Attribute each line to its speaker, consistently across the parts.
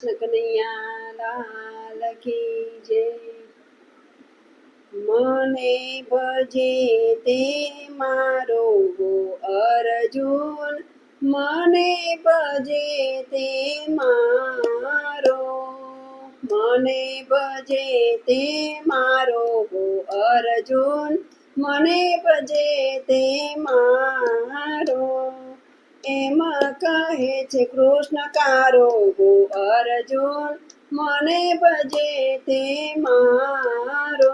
Speaker 1: કનૈયા લાલ કી જય। મને ભજે તે મારો અર્જુન, મને ભજે તે મારો, મને ભજે તે મારો અર્જુન, મને ભજે તે મારો। એમ કહે છે કૃષ્ણ કારો અર્જુન, મને ભજે તે મારો।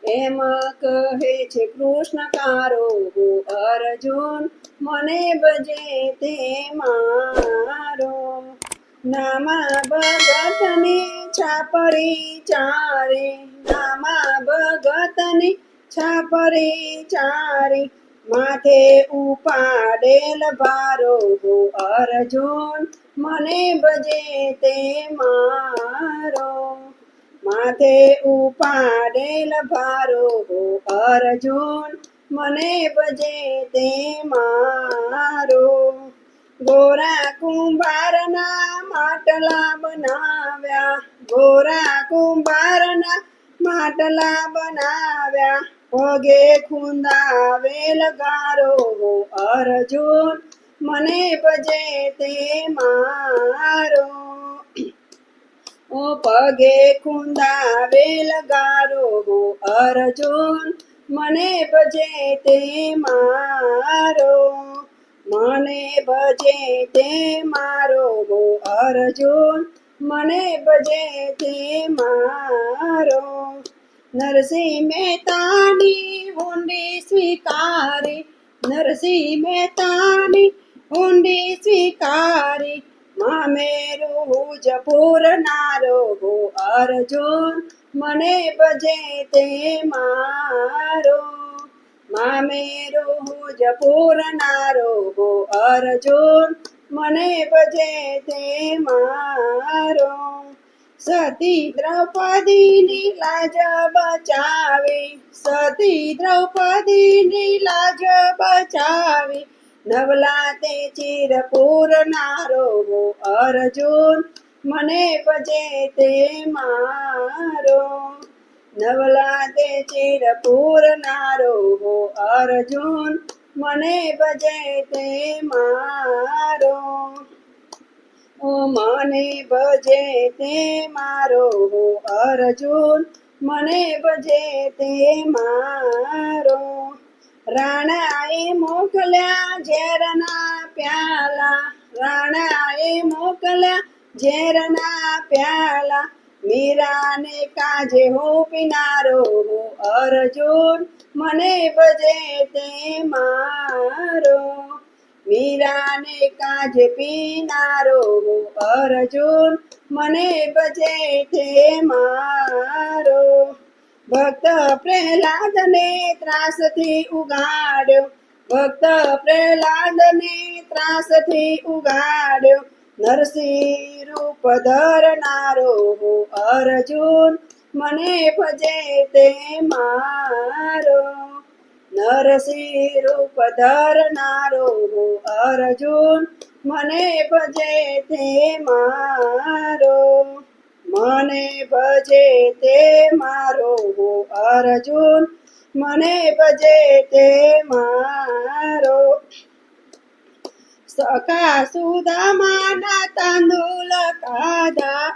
Speaker 1: એમ કહે છે કૃષ્ણ કારો અર્જુન, મને ભજે તે મારો। નામા ભગતની છાપરી ચારે, નામા ભગતની છાપરી ચારે, માથે ઉપાડેલ ભારો અર્જુન, મને ભજે તે મારો। માથે ઉપાડેલ ભારો અર્જુન, મને ભજે તે મારો। ગોરા કુંભારના માટલા બનાવ્યા, ગોરા કુંભારના માટલા બનાવ્યા, પગે ખૂંદાવેલ ગારો અર્જુન, મને ભજે તે મારો। ઓ પગે ખૂંદાવેલ ગારો અર્જુન, મને ભજે તે મારો। મને ભજે તે મારો અર્જુન, મને ભજે તે મારો। નરસિંહ મહેતાની હુંડી સ્વીકારી, નરસિંહ મહેતાની હુંડી સ્વીકારી, મામેરું જ પૂરનારો અર્જુન, મને ભજે તે મારો। મામેરું જ પૂરનારો અર્જુન, મને ભજે તે મારો। સતી દ્રૌપદીની લાજ બચાવી, સતી દ્રૌપદીની લાજ બચાવી, નવલા તે ચિર પૂરનારો અર્જુન, મને ભજે તે મારો। નવલા તે ચિર પૂરનારો અર્જુન, મને ભજે તે મારો। ઓ મને ભજે તે મારો અર્જુન, મને ભજે તે મારો। રાણાએ મોકલ્યા ઝેરના પ્યાલા, રાણાએ મોકલ્યા ઝેરના પ્યાલા, મીરાને કાજે હું પીનારો અર્જુન, મને ભજે તે મારો। મીરાને કાજે પીનારો અર્જુન, મને ભજે તે મારો। ભક્ત પ્રહલાદને ત્રાસથી ઉગાડ્યો, ભક્ત પ્રહલાદને ત્રાસથી ઉગાડ્યો, નરસિંહ રૂપ ધરનારો અર્જુન, મને ભજે તે મારો। નરસિંહ રૂપ ધરનારો અર્જુન, મને ભજે તે મારો। મને ભજે તે મારો અર્જુન, મને ભજે તે મારો। સખા સુદામાના તાંદુલ ખાધા,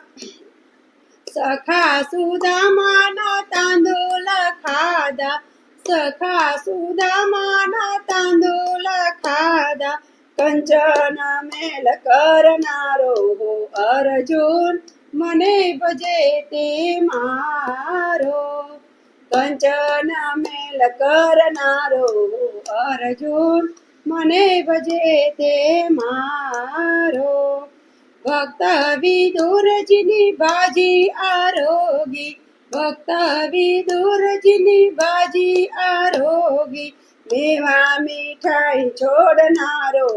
Speaker 1: સખા સુદામાના તાંદુલ ખાધા, સખા સુદામાના તાંદુલ ખાધા, કંચન મેલ કરનારો અર્જુન, મને ભજે તે મારો। કંચન મેલ કરનારો અર્જુન, મને ભજે તે મારો। ભક્ત વિદુરજીની બાજી આરોગી, ભક્ત વિદુરજીની બાજી આરોગી, મેવા મીઠાઈ છોડનારો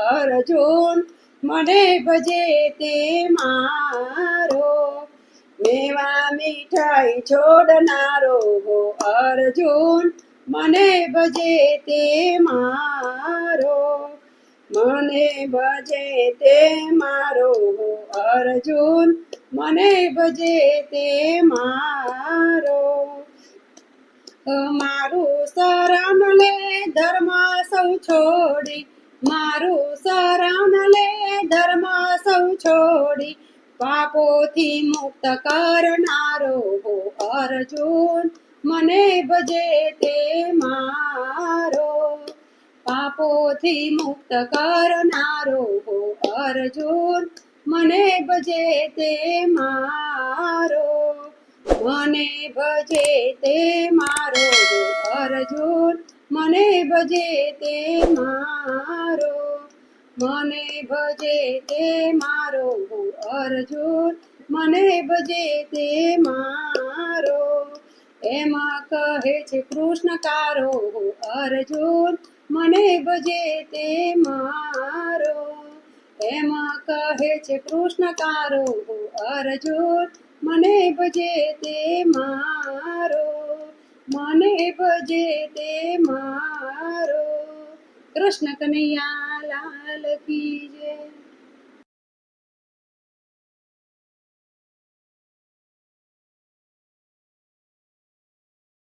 Speaker 1: અર્જુન, મને ભજે તે મારો। મેવા મીઠાઈ છોડનારો અર્જુન, મને ભજે તે મારો। મને ભજે તે મારો અર્જુન, મને ભજે તે મારો. મારું શરણ લે ધર્મ સૌ છોડી, મારું શરણ લે ધર્મ સૌ છોડી, પાપોથી મુક્ત કરનારો અર્જુન, મને ભજે તે મારો. પાપોથી મુક્ત કરનારો અર્જુન, મને ભજે તે મારો. મને ભજે તે મારો અર્જુન, મને ભજે તે મારો. મને ભજે તે મારો અર્જુન, મને ભજે તે મારો. એમ કહે છે કૃષ્ણકારો અર્જુન, મને ભજે તે મારો. એમ કહે છે કૃષ્ણકારો અર્જુન, મને ભજે તે મારો. મને ભજે તે મારો. કૃષ્ણ કનૈયા લાલ કી જય.